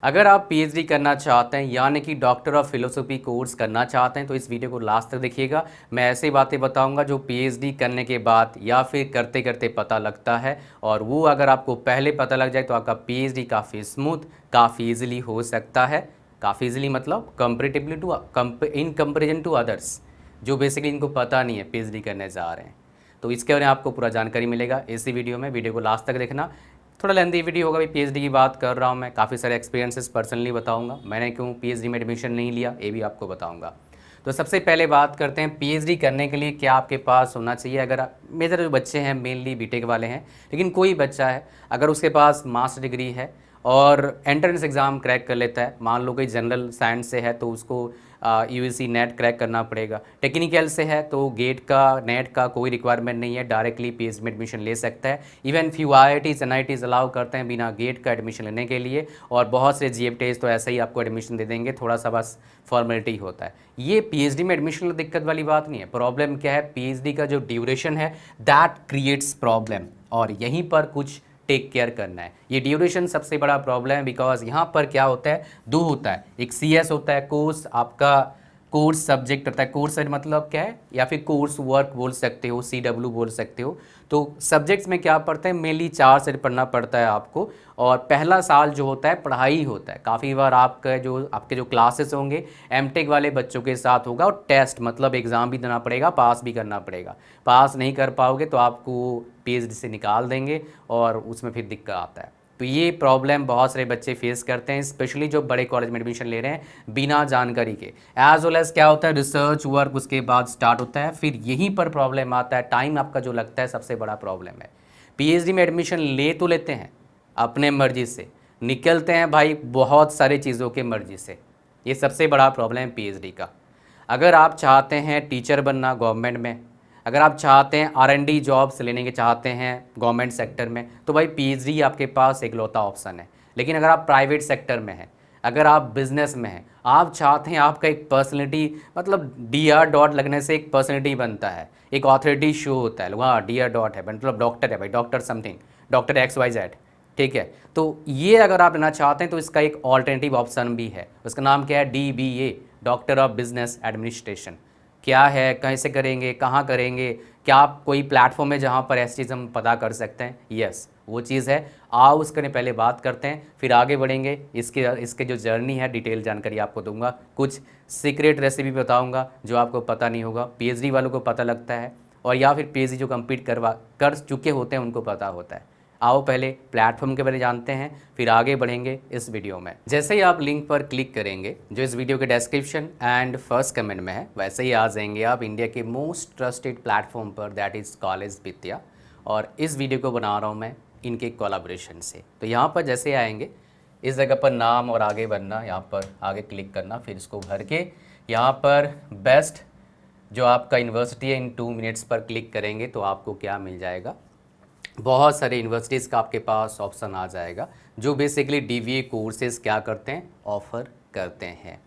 अगर आप पीएचडी करना चाहते हैं यानी कि डॉक्टर ऑफ फिलोसफी कोर्स करना चाहते हैं तो इस वीडियो को लास्ट तक देखिएगा। मैं ऐसी बातें बताऊंगा जो पीएचडी करने के बाद या फिर करते करते पता लगता है, और वो अगर आपको पहले पता लग जाए तो आपका पीएचडी काफ़ी स्मूथ, काफ़ी इजीली हो सकता है। काफ़ी इजीली मतलब comparatively to in comparison to others जो बेसिकली इनको पता नहीं है पीएचडी करने जा रहे हैं। तो इसके बारे में आपको पूरा जानकारी मिलेगा इसी वीडियो में। वीडियो को लास्ट तक देखना। थोड़ा लेंथी वीडियो होगा, भाई पीएचडी की बात कर रहा हूँ मैं, काफ़ी सारे एक्सपीरियंसेस पर्सनली बताऊँगा, मैंने क्यों पीएचडी में एडमिशन नहीं लिया ये भी आपको बताऊँगा। तो सबसे पहले बात करते हैं पीएचडी करने के लिए क्या आपके पास होना चाहिए। अगर मेजर जो बच्चे हैं मेनली बीटेक वाले हैं, लेकिन कोई बच्चा है अगर उसके पास मास्टर डिग्री है और एंट्रेंस एग्ज़ाम क्रैक कर लेता है, मान लो कोई जनरल साइंस से है तो उसको यूजीसी नेट क्रैक करना पड़ेगा, टेक्निकल से है तो गेट का नेट का कोई रिक्वायरमेंट नहीं है, डायरेक्टली पीएचडी में एडमिशन ले सकता है। Even few IITs NITs allow करते हैं बिना गेट का एडमिशन लेने के लिए, और बहुत से जीएफटीज तो ऐसे ही आपको एडमिशन दे देंगे, थोड़ा सा बस फॉर्मेलिटी होता है। ये पीएचडी में एडमिशन दिक्कत वाली बात नहीं है। प्रॉब्लम क्या है, पीएचडी का जो ड्यूरेशन है दैट क्रिएट्स प्रॉब्लम, और यहीं पर कुछ टेक केयर करना है। ये ड्यूरेशन सबसे बड़ा प्रॉब्लम है, बिकॉज यहाँ पर क्या होता है, दो होता है, एक सीएस होता है कोर्स, आपका कोर्स सब्जेक्ट होता है। कोर्स मतलब क्या है, या फिर कोर्स वर्क बोल सकते हो, सीडब्ल्यू बोल सकते हो। तो सब्जेक्ट्स में क्या पढ़ते हैं, मेनली 4 सेट पढ़ना पड़ता है आपको, और पहला साल जो होता है पढ़ाई होता है। काफ़ी बार आपके जो क्लासेस होंगे एमटेक वाले बच्चों के साथ होगा, और टेस्ट मतलब एग्ज़ाम भी देना पड़ेगा, पास भी करना पड़ेगा। पास नहीं कर पाओगे तो आपको पीएचडी से निकाल देंगे और उसमें फिर दिक्कत आता है। तो ये प्रॉब्लम बहुत सारे बच्चे फेस करते हैं, स्पेशली जो बड़े कॉलेज में एडमिशन ले रहे हैं बिना जानकारी के। एज वेल एज क्या होता है, रिसर्च वर्क उसके बाद स्टार्ट होता है, फिर यहीं पर प्रॉब्लम आता है, टाइम आपका जो लगता है सबसे बड़ा प्रॉब्लम है। पीएचडी में एडमिशन ले तो लेते हैं अपने मर्जी से, निकलते हैं भाई बहुत सारी चीज़ों के मर्जी से। ये सबसे बड़ा प्रॉब्लम है पीएचडी का। अगर आप चाहते हैं टीचर बनना गवर्नमेंट में, अगर आप चाहते हैं आरएनडी जॉब्स लेने के चाहते हैं गवर्नमेंट सेक्टर में, तो भाई पीएचडी आपके पास इकलौता ऑप्शन है। लेकिन अगर आप प्राइवेट सेक्टर में हैं, अगर आप बिजनेस में हैं, आप चाहते हैं आपका एक पर्सनैलिटी, मतलब डीआर डॉट लगने से एक पर्सनैलिटी बनता है, एक ऑथोरिटी शो होता है, वहाँ डीआर डॉट है मतलब डॉक्टर है भाई, डॉक्टर समथिंग, डॉक्टर XYZ, ठीक है। तो ये अगर आप लेना चाहते हैं तो इसका एक ऑल्टरनेटिव ऑप्शन भी है, उसका नाम क्या है, DBA, doctor of business administration. क्या है, कैसे करेंगे, कहाँ करेंगे, क्या आप कोई प्लेटफॉर्म है जहाँ पर ऐसी चीज़ हम पता कर सकते हैं? यस, वो चीज़ है। आओ उसके पहले बात करते हैं, फिर आगे बढ़ेंगे। इसके जो जर्नी है डिटेल जानकारी आपको दूंगा, कुछ सीक्रेट रेसिपी बताऊंगा जो आपको पता नहीं होगा, पीएचडी वालों को पता लगता है, और या फिर पीएचडी जो कंप्लीट कर चुके होते हैं उनको पता होता है। आओ पहले प्लेटफॉर्म के बारे में जानते हैं, फिर आगे बढ़ेंगे इस वीडियो में। जैसे ही आप लिंक पर क्लिक करेंगे जो इस वीडियो के डिस्क्रिप्शन एंड फर्स्ट कमेंट में है, वैसे ही आ जाएंगे आप इंडिया के मोस्ट ट्रस्टेड प्लेटफॉर्म पर, दैट इज़ कॉलेज विद्या। और इस वीडियो को बना रहा हूँ मैं इनके कोलैबोरेशन से। तो यहाँ पर जैसे आएंगे इस जगह पर नाम और आगे बढ़ना, यहाँ पर आगे क्लिक करना, फिर इसको भर के यहाँ पर बेस्ट जो आपका यूनिवर्सिटी है इन 2 मिनट्स पर क्लिक करेंगे तो आपको क्या मिल जाएगा, बहुत सारे यूनिवर्सिटीज़ का आपके पास ऑप्शन आ जाएगा जो बेसिकली डीवीए कोर्सेज़ क्या करते हैं, ऑफ़र करते हैं।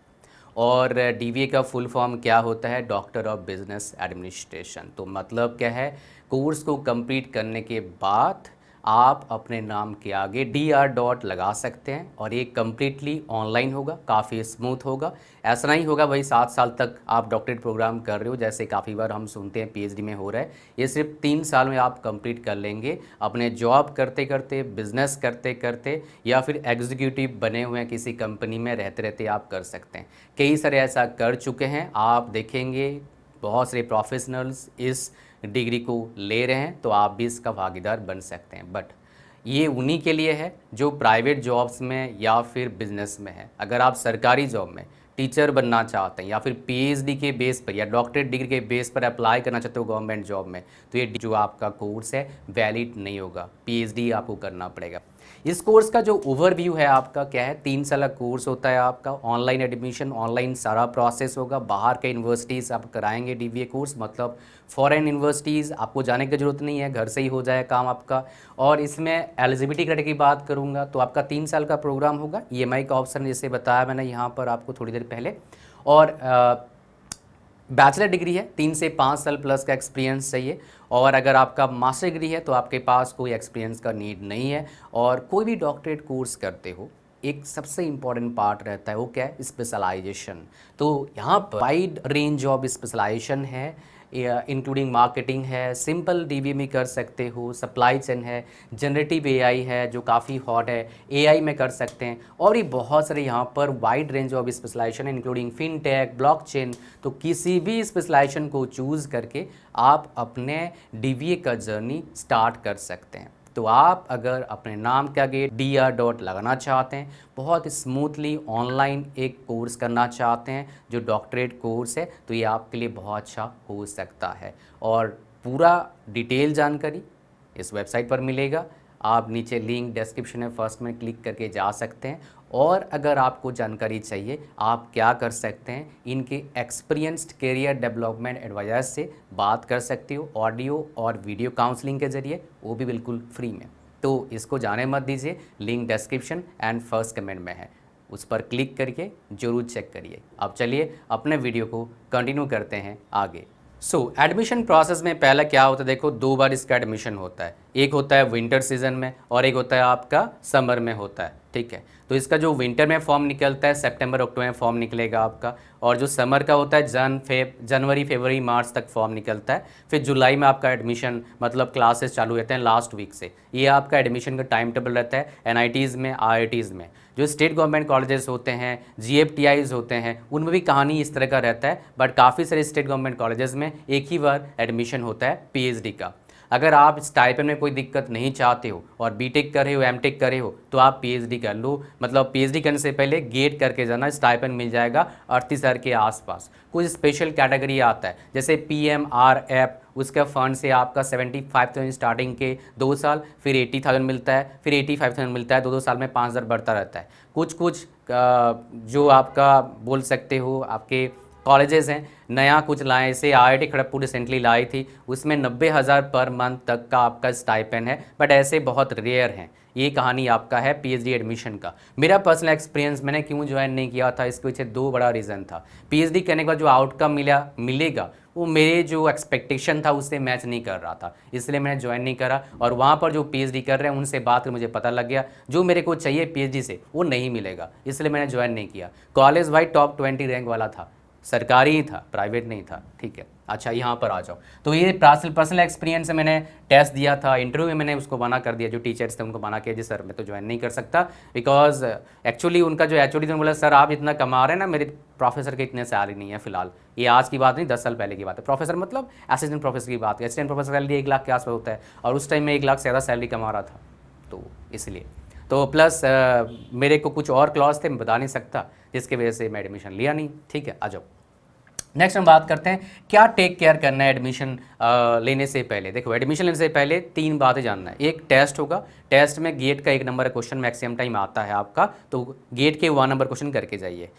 और डीवीए का फुल फॉर्म क्या होता है, डॉक्टर ऑफ बिजनेस एडमिनिस्ट्रेशन। तो मतलब क्या है, कोर्स को कंप्लीट करने के बाद आप अपने नाम के आगे DR डॉट लगा सकते हैं, और ये कम्प्लीटली ऑनलाइन होगा, काफ़ी स्मूथ होगा। ऐसा नहीं होगा भाई 7 साल तक आप डॉक्टरेट प्रोग्राम कर रहे हो जैसे काफ़ी बार हम सुनते हैं पीएचडी में हो रहा है। ये सिर्फ 3 साल में आप कंप्लीट कर लेंगे, अपने जॉब करते करते, बिजनेस करते करते, या फिर एग्जीक्यूटिव बने हुए हैं किसी कंपनी में रहते रहते आप कर सकते हैं। कई सारे ऐसा कर चुके हैं, आप देखेंगे बहुत सारे प्रोफेशनल्स इस डिग्री को ले रहे हैं, तो आप भी इसका भागीदार बन सकते हैं। बट ये उन्हीं के लिए है जो प्राइवेट जॉब्स में या फिर बिजनेस में है। अगर आप सरकारी जॉब में टीचर बनना चाहते हैं, या फिर पीएचडी के बेस पर या डॉक्टरेट डिग्री के बेस पर अप्लाई करना चाहते हो गवर्नमेंट जॉब में, तो ये जो आपका कोर्स है वैलिड नहीं होगा, पीएचडी आपको करना पड़ेगा। इस कोर्स का जो ओवरव्यू है आपका क्या है, 3 साल का कोर्स होता है आपका, ऑनलाइन एडमिशन, ऑनलाइन सारा प्रोसेस होगा, बाहर के यूनिवर्सिटीज़ आप कराएंगे डीवीए कोर्स, मतलब फॉरेन यूनिवर्सिटीज़, आपको जाने की ज़रूरत नहीं है, घर से ही हो जाए काम आपका। और इसमें एलिजिबिलिटी क्राइटेरिया की बात करूँगा तो आपका 3 साल का प्रोग्राम होगा, EMI का ऑप्शन जैसे बताया मैंने यहाँ पर आपको थोड़ी देर पहले, और बैचलर डिग्री है, 3 से 5 साल प्लस का एक्सपीरियंस चाहिए। और अगर आपका मास्टर डिग्री है तो आपके पास कोई एक्सपीरियंस का नीड नहीं है, और कोई भी डॉक्टरेट कोर्स करते हो एक सबसे इम्पॉर्टेंट पार्ट रहता है, वो क्या है, स्पेशलाइजेशन। तो यहाँ पर वाइड रेंज ऑफ स्पेशलाइजेशन है, इंक्लूडिंग मार्केटिंग है, सिंपल डीबीएम कर सकते हो, सप्लाई चेन है, जनरेटिव एआई है जो काफ़ी हॉट है, एआई में कर सकते हैं, और ये बहुत सारे यहाँ पर वाइड रेंज ऑफ स्पेशलाइजेशन है इंक्लूडिंग फिनटेक, ब्लॉकचेन। तो किसी भी स्पेशलाइजेशन को चूज़ करके आप अपने डीबीए का जर्नी स्टार्ट कर सकते हैं। तो आप अगर अपने नाम के आगे DR. लगाना चाहते हैं, बहुत स्मूथली ऑनलाइन एक कोर्स करना चाहते हैं जो डॉक्टरेट कोर्स है, तो ये आपके लिए बहुत अच्छा हो सकता है। और पूरा डिटेल जानकारी इस वेबसाइट पर मिलेगा, आप नीचे लिंक डिस्क्रिप्शन में फर्स्ट में क्लिक करके जा सकते हैं। और अगर आपको जानकारी चाहिए, आप क्या कर सकते हैं, इनके एक्सपीरियंस्ड करियर डेवलपमेंट एडवाइजर से बात कर सकते हो, ऑडियो और वीडियो काउंसलिंग के ज़रिए, वो भी बिल्कुल फ्री में। तो इसको जाने मत दीजिए, link description and first comment में है, उस पर क्लिक करके ज़रूर चेक करिए। अब चलिए अपने वीडियो को कंटिन्यू करते हैं आगे। एडमिशन प्रोसेस में पहला क्या होता है, देखो 2 बार इसका एडमिशन होता है, एक होता है विंटर सीजन में और एक होता है आपका समर में होता है, ठीक है। तो इसका जो विंटर में फॉर्म निकलता है सितंबर अक्टूबर में फॉर्म निकलेगा आपका, और जो समर का होता है जनवरी फरवरी मार्च तक फॉर्म निकलता है। फिर जुलाई में आपका एडमिशन मतलब क्लासेस चालू रहते हैं लास्ट वीक से, ये आपका एडमिशन का टाइम टेबल रहता है। NITs में, IITs में, जो स्टेट गवर्नमेंट कॉलेजेस होते हैं, GFTIs होते हैं, उनमें भी कहानी इस तरह का रहता है। बट काफ़ी सारे स्टेट गवर्नमेंट कॉलेजेस में एक ही बार एडमिशन होता है PhD का। अगर आप स्टाइपेंड में कोई दिक्कत नहीं चाहते हो और बीटेक कर रहे हो, एमटेक कर रहे हो, तो आप PhD कर लो। मतलब PhD करने से पहले गेट करके जाना, स्टाइपेंड मिल जाएगा 38,000 के आसपास। कुछ स्पेशल कैटेगरी आता है जैसे PMRF, उसका फंड से आपका 75,000 स्टार्टिंग के 2 साल, फिर 80,000 मिलता है, फिर 85,000 मिलता है, 2 साल में 5,000 बढ़ता रहता है। कुछ जो आपका बोल सकते हो आपके कॉलेजेस हैं, नया कुछ लाए, जैसे IIT खड़गपुर रिसेंटली लाई थी, उसमें 90,000 पर मंथ तक का आपका स्टाइपेंड है। बट ऐसे बहुत रेयर हैं। ये कहानी आपका है PhD एडमिशन का। मेरा पर्सनल एक्सपीरियंस, मैंने क्यों ज्वाइन नहीं किया था, इसके पीछे 2 बड़ा रीज़न था। PhD करने के बाद जो आउटकम मिलेगा वो मेरे जो एक्सपेक्टेशन था उससे मैच नहीं कर रहा था, इसलिए मैंने ज्वाइन नहीं करा। और वहाँ पर जो PhD कर रहे हैं उनसे बात कर मुझे पता लग गया जो मेरे को चाहिए PhD से वो नहीं मिलेगा, इसलिए मैंने ज्वाइन नहीं किया। कॉलेज भाई टॉप 20 रैंक वाला था, सरकारी ही था, प्राइवेट नहीं था, ठीक है। अच्छा, यहाँ पर आ जाओ। तो ये पर्सनल एक्सपीरियंस है, मैंने टेस्ट दिया था, इंटरव्यू में मैंने उसको मना कर दिया, जो टीचर्स थे उनको मना किया, जी सर मैं तो ज्वाइन नहीं कर सकता। बिकॉज एक्चुअली उनका जो HOD थे बोला, सर आप इतना कमा रहे हैं ना, मेरे प्रोफेसर के इतने सैलरी नहीं है फिलहाल। ये आज की बात नहीं, 10 साल पहले की बात है। प्रोफेसर मतलब असिस्टेंट प्रोफेसर की बात है, असिस्टेंट प्रोफेसर सैलरी 1 लाख के आसपास होता है, और उस टाइम में 1 लाख से ज़्यादा सैलरी कमा रहा था, तो इसलिए। तो प्लस मेरे को कुछ और क्लॉज थे, मैं बता नहीं सकता, जिसकी वजह से मैं एडमिशन लिया नहीं, ठीक है। आ जाओ, नेक्स्ट हम बात करते हैं क्या टेक केयर करना है एडमिशन लेने से पहले। देखो, एडमिशन लेने से पहले 3 बातें जानना है। एक टेस्ट होगा, टेस्ट में गेट का 1 नंबर क्वेश्चन मैक्सिमम टाइम आता है आपका, तो गेट के 1 नंबर क्वेश्चन करके जाइए।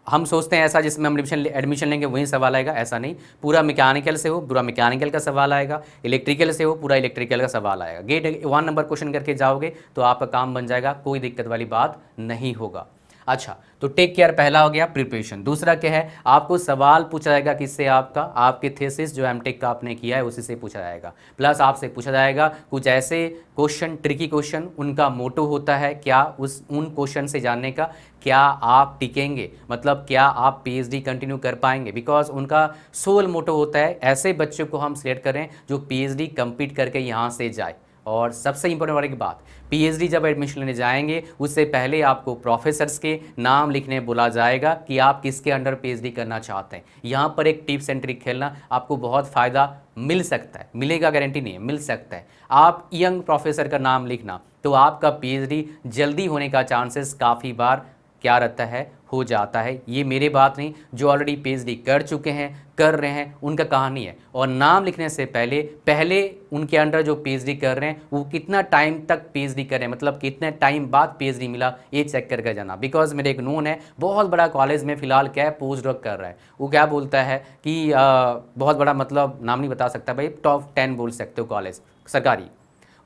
हम सोचते हैं ऐसा जिसमें हम एडमिशन लेंगे वही सवाल आएगा, ऐसा नहीं। पूरा मैकेनिकल से हो, पूरा मैकेनिकल का सवाल आएगा, इलेक्ट्रिकल से हो, पूरा इलेक्ट्रिकल का सवाल आएगा। गेट 1 नंबर क्वेश्चन करके जाओगे तो आपका काम बन जाएगा, कोई दिक्कत वाली बात नहीं होगा। अच्छा, तो टेक केयर पहला हो गया, प्रिपरेशन। दूसरा क्या है, आपको सवाल पूछा जाएगा किससे, आपके थीसिस जो एमटेक का आपने किया है उसी से पूछा जाएगा। प्लस आपसे पूछा जाएगा कुछ ऐसे क्वेश्चन, ट्रिकी क्वेश्चन, उनका मोटो होता है क्या, उन क्वेश्चन से जानने का क्या आप टिकेंगे, मतलब क्या आप PhD कंटिन्यू कर पाएंगे। बिकॉज उनका सोल मोटो होता है ऐसे बच्चों को हम सिलेक्ट करें जो PhD कंप्लीट करके यहाँ से जाए। और सबसे इंपॉर्टेंट वाली बात, PhD जब एडमिशन लेने जाएंगे उससे पहले आपको प्रोफेसर्स के नाम लिखने बोला जाएगा कि आप किसके अंडर PhD करना चाहते हैं। यहाँ पर एक टिप्स एंड ट्रिक खेलना, आपको बहुत फ़ायदा मिल सकता है, मिलेगा गारंटी नहीं है, मिल सकता है। आप यंग प्रोफेसर का नाम लिखना तो आपका PhD जल्दी होने का चांसेस काफ़ी बार क्या रहता है, हो जाता है। ये मेरे बात नहीं, जो ऑलरेडी PhD कर चुके हैं, कर रहे हैं, उनका कहानी है। और नाम लिखने से पहले उनके अंडर जो PhD कर रहे हैं वो कितना टाइम तक PhD कर रहे हैं, मतलब कितने टाइम बाद PhD मिला, ये चेक करके जाना। बिकॉज मेरे एक नोन है, बहुत बड़ा कॉलेज में फिलहाल क्या है, पोस्ट डॉक कर रहा है। वो क्या बोलता है कि बहुत बड़ा, मतलब नाम नहीं बता सकता भाई, टॉप 10 बोल सकते हो कॉलेज सरकारी,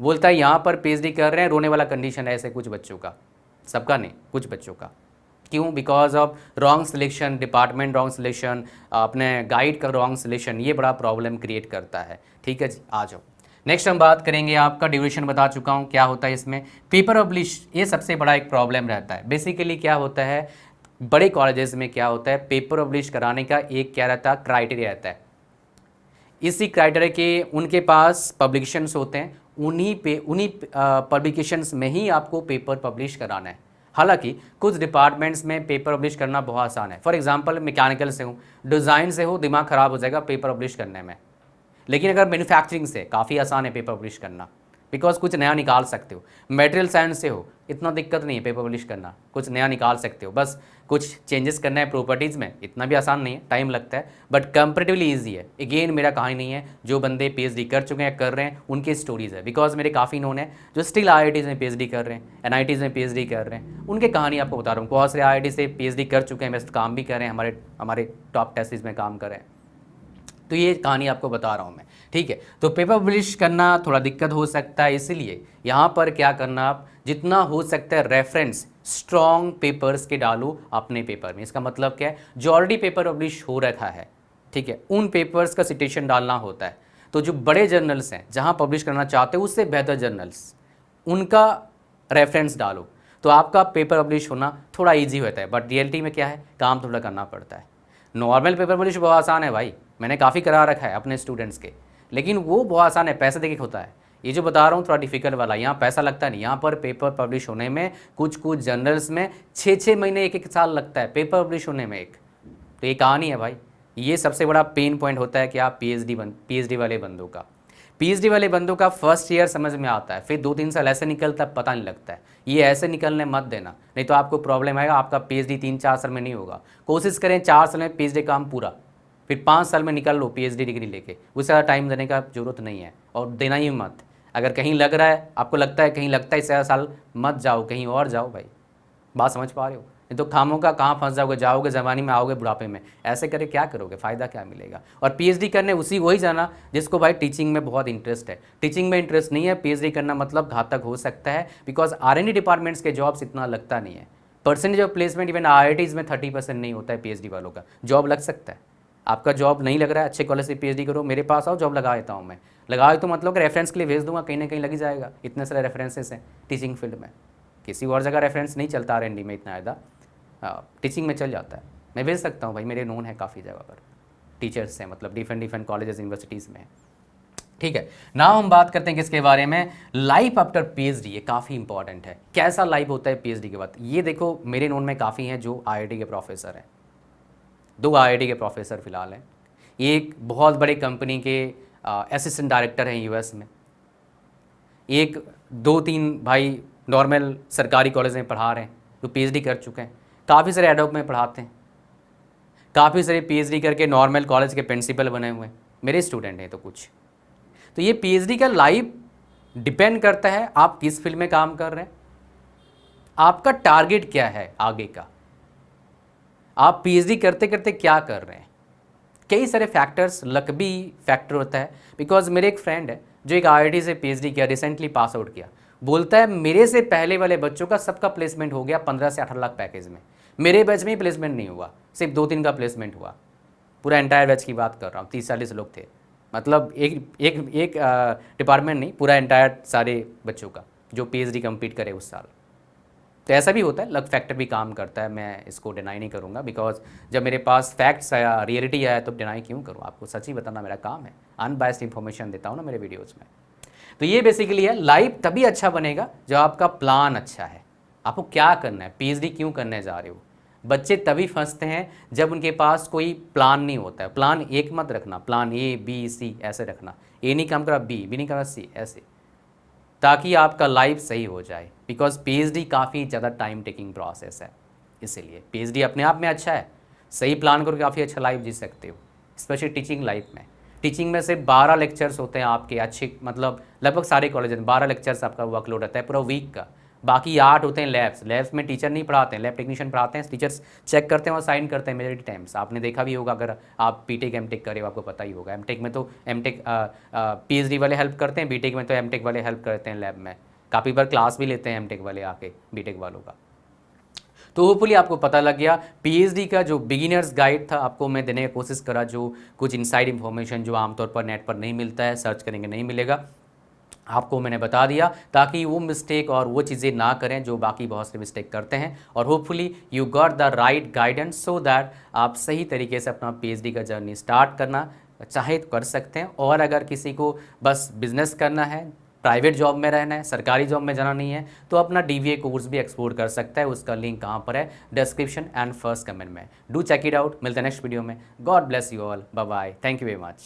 बोलता है यहाँ पर PhD कर रहे हैं, रोने वाला कंडीशन है ऐसे कुछ बच्चों का, सबका नहीं, कुछ बच्चों का। क्यों? Because of wrong selection, department wrong selection, अपने गाइड का रॉन्ग सिलेक्शन, ये बड़ा प्रॉब्लम क्रिएट करता है, ठीक है जी। आ जाओ, नेक्स्ट हम बात करेंगे, आपका ड्यूरेशन बता चुका हूँ क्या होता है इसमें। पेपर पब्लिश, ये सबसे बड़ा एक प्रॉब्लम रहता है। बेसिकली क्या होता है, बड़े कॉलेजेस में क्या होता है, पेपर पब्लिश कराने का एक क्या रहता है, क्राइटेरिया रहता है। इसी क्राइटेरिया के उनके पास पब्लिकेशंस होते हैं, उन्हीं पब्लिकेशंस में ही आपको पेपर पब्लिश कराना है। हालांकि कुछ डिपार्टमेंट्स में पेपर पब्लिश करना बहुत आसान है। फॉर एग्जांपल मैकेनिकल से हो, डिज़ाइन से हो, दिमाग ख़राब हो जाएगा पेपर पब्लिश करने में। लेकिन अगर मैन्युफैक्चरिंग से काफ़ी आसान है पेपर पब्लिश करना, बिकॉज कुछ नया निकाल सकते हो। मटेरियल साइंस से हो, इतना दिक्कत नहीं है पेपर पब्लिश करना, कुछ नया निकाल सकते हो, बस कुछ चेंजेस करना है प्रॉपर्टीज़ में, इतना भी आसान नहीं है, टाइम लगता है, बट कंपेरेटिवली ईजी है। अगेन मेरा कहानी नहीं है, जो बंदे पीएचडी कर चुके हैं, कर रहे हैं, उनकी स्टोरीज़ है। बिकॉज मेरे काफ़ी नोन है जो स्टिल आईआईटीज़ में पीएचडी कर रहे हैं, एनआईटीज़ में पीएचडी कर रहे हैं, उनकी कहानी आपको बता रहा हूँ। बहुत सारे आईआईटी से पीएचडी कर चुके हैं, वैसे काम भी कर रहे हैं, हमारे टॉप टेस्टिस में काम कर रहे हैं। तो ये कहानी आपको बता रहा हूँ मैं, ठीक है। तो पेपर पब्लिश करना थोड़ा दिक्कत हो सकता है, इसलिए यहाँ पर क्या करना, आप जितना हो सकता है रेफरेंस स्ट्रॉन्ग पेपर्स के डालो अपने पेपर में। इसका मतलब क्या है, जो ऑलरेडी पेपर पब्लिश हो रखा है, ठीक है, उन पेपर्स का सिटेशन डालना होता है। तो जो बड़े जर्नल्स हैं जहाँ पब्लिश करना चाहते हो, उससे बेहतर जर्नल्स, उनका रेफरेंस डालो, तो आपका पेपर पब्लिश होना थोड़ा ईजी होता है। बट रियलिटी में क्या है, काम थोड़ा करना पड़ता है। नॉर्मल पेपर पब्लिश बहुत आसान है भाई, मैंने काफ़ी करा रखा है अपने स्टूडेंट्स के, लेकिन वो बहुत आसान है, पैसे देके होता है। ये जो बता रहा हूँ थोड़ा डिफिकल्ट वाला, यहाँ पैसा लगता नहीं। यहाँ पर पेपर पब्लिश होने में कुछ जर्नल्स में 6-6 महीने, 1-1 साल लगता है पेपर पब्लिश होने में एक। तो ये कहानी है भाई, ये सबसे बड़ा पेन पॉइंट होता है कि आप पीएचडी वाले बंदों का, पीएचडी वाले बंदों का फर्स्ट ईयर समझ में आता है, फिर 2-3 साल ऐसे निकलता है पता नहीं लगता है। ये ऐसे निकलने मत देना, नहीं तो आपको प्रॉब्लम आएगा, आपका पीएचडी 3-4 साल में नहीं होगा। कोशिश करें 4 साल में पीएचडी काम पूरा, फिर 5 साल में निकल लो पीएचडी डिग्री लेके। उससे ज़्यादा टाइम देने का जरूरत नहीं है, और देना ही मत। अगर कहीं लग रहा है, आपको लगता है कहीं लगता है इससे ज़्यादा साल, मत जाओ, कहीं और जाओ भाई। बात समझ पा रहे हो? नहीं तो खामों का कहाँ फंस जाओगे जवानी में, आओगे बुढ़ापे में। ऐसे करे क्या करोगे, फ़ायदा क्या मिलेगा? और पीएचडी करने वही जाना जिसको भाई टीचिंग में बहुत इंटरेस्ट है। टीचिंग में इंटरेस्ट नहीं है, पीएचडी करना मतलब घातक हो सकता है, बिकॉज आरएनडी डिपार्टमेंट्स के जॉब्स इतना लगता नहीं है। Percentage of placement even IITs में 30% नहीं होता है पीएचडी वालों का। जॉब लग सकता है, आपका जॉब नहीं लग रहा है, अच्छे कॉलेज से पीएचडी करो, मेरे पास आओ, जॉब लगा देता हूँ मैं। लगा तो मतलब कि रेफरेंस के लिए भेज दूंगा, कहीं ना कहीं लग ही जाएगा। इतने सारे रेफरेंसेस हैं टीचिंग फील्ड में, किसी और जगह रेफरेंस नहीं चलता आरएनडी में इतना ज़्यादा, टीचिंग में चल जाता है। मैं भेज सकता हूँ भाई, मेरे नोन है काफ़ी जगह पर टीचर्स हैं, मतलब डिफरेंट कॉलेजेस यूनिवर्सिटीज़ में, ठीक है ना। हम बात करते हैं किसके बारे में, लाइफ आफ्टर पीएचडी। ये काफ़ी इंपॉर्टेंट है, कैसा लाइफ होता है पीएचडी के बाद। ये देखो मेरे नोन में काफ़ी हैं जो आईआईटी के प्रोफेसर हैं, 2 आईआईटी के प्रोफेसर फिलहाल हैं। एक बहुत बड़े कंपनी के असिस्टेंट डायरेक्टर हैं यूएस में। एक 2-3 भाई नॉर्मल सरकारी कॉलेज में पढ़ा रहे हैं जो पीएचडी कर चुके हैं। काफ़ी सारे एडोप में पढ़ाते हैं, काफ़ी सारे पीएचडी करके नॉर्मल कॉलेज के प्रिंसिपल बने हुए हैं, मेरे स्टूडेंट हैं। तो कुछ तो ये पीएचडी का लाइफ डिपेंड करता है आप किस फील्ड में काम कर रहे हैं, आपका टारगेट क्या है आगे का, आप पीएचडी करते करते क्या कर रहे हैं। कई सारे फैक्टर्स, लक भी फैक्टर होता है। बिकॉज मेरे एक फ्रेंड है जो एक आईआईटी से पीएचडी किया, रिसेंटली पास आउट किया, बोलता है मेरे से पहले वाले बच्चों का सबका प्लेसमेंट हो गया 15 से 18 लाख पैकेज में, मेरे बैच में ही प्लेसमेंट नहीं हुआ, सिर्फ 2-3 का प्लेसमेंट हुआ। पूरा एंटायर बैच की बात कर रहा हूँ, 30-40 लोग थे, मतलब एक डिपार्टमेंट नहीं, पूरा एंटायर सारे बच्चों का जो पीएचडी कंप्लीट करे उस साल। तो ऐसा भी होता है, लक फैक्टर भी काम करता है, मैं इसको डिनाई नहीं करूँगा। बिकॉज जब मेरे पास फैक्ट्स आया, रियलिटी आया, तो डिनाई क्यों करूँ, आपको सच ही बताना मेरा काम है, अनबायस्ड इन्फॉर्मेशन देता हूँ ना मेरे वीडियोज़ में। तो ये बेसिकली है, लाइफ तभी अच्छा बनेगा जब आपका प्लान अच्छा है, आपको क्या करना है, पीएचडी क्यों करने जा रहे हो। बच्चे तभी फंसते हैं जब उनके पास कोई प्लान नहीं होता है। प्लान एक मत रखना, प्लान ए बी सी ऐसे रखना, ए नहीं काम करा बी, बी नहीं करा सी, ऐसे, ताकि आपका लाइफ सही हो जाए। बिकॉज पीएचडी काफ़ी ज़्यादा टाइम टेकिंग प्रोसेस है, इसीलिए पीएचडी अपने आप में अच्छा है, सही प्लान करो काफ़ी अच्छा लाइफ जी सकते हो, स्पेशली टीचिंग लाइफ में। टीचिंग में से 12 लेक्चर्स होते हैं आपके अच्छे, मतलब लगभग सारे कॉलेज में 12 लेक्चर्स आपका वर्कलोड रहता है पूरा वीक का। बाकी 8 होते हैं लैब्स में टीचर नहीं पढ़ाते हैं, लैब टेक्नीशियन पढ़ाते हैं, टीचर्स चेक करते हैं और साइन करते हैं मेजॉरिटी टाइम्स। आपने देखा भी होगा, अगर आप बीटेक एमटेक करे हो आपको पता ही होगा। एमटेक में तो एमटेक पीएचडी वाले हेल्प करते हैं, बीटेक में तो एमटेक वाले हेल्प करते हैं लैब में। काफ़ी बार क्लास भी लेते हैं एमटेक वाले आके बीटेक वालों का। तो होपफुली आपको पता लग गया पीएचडी का जो बिगिनर्स गाइड था, आपको मैं देने की कोशिश करा, जो कुछ इनसाइड इन्फॉर्मेशन जो आमतौर पर नेट पर नहीं मिलता है, सर्च करेंगे नहीं मिलेगा। आपको मैंने बता दिया, ताकि वो मिस्टेक और वो चीज़ें ना करें जो बाकी बहुत से मिस्टेक करते हैं। और hopefully you got the right guidance so that आप सही तरीके से अपना पीएचडी का जर्नी स्टार्ट करना चाहे तो कर सकते हैं। और अगर किसी को बस बिजनेस करना है, प्राइवेट जॉब में रहना है, सरकारी जॉब में जाना नहीं है, तो अपना डीवीए कोर्स भी एक्सप्लोर कर सकता है। उसका लिंक कहाँ पर है? डिस्क्रिप्शन एंड फर्स्ट कमेंट में। Do check it out. मिलते हैं नेक्स्ट वीडियो में। God bless you all. Bye bye. Thank you very much.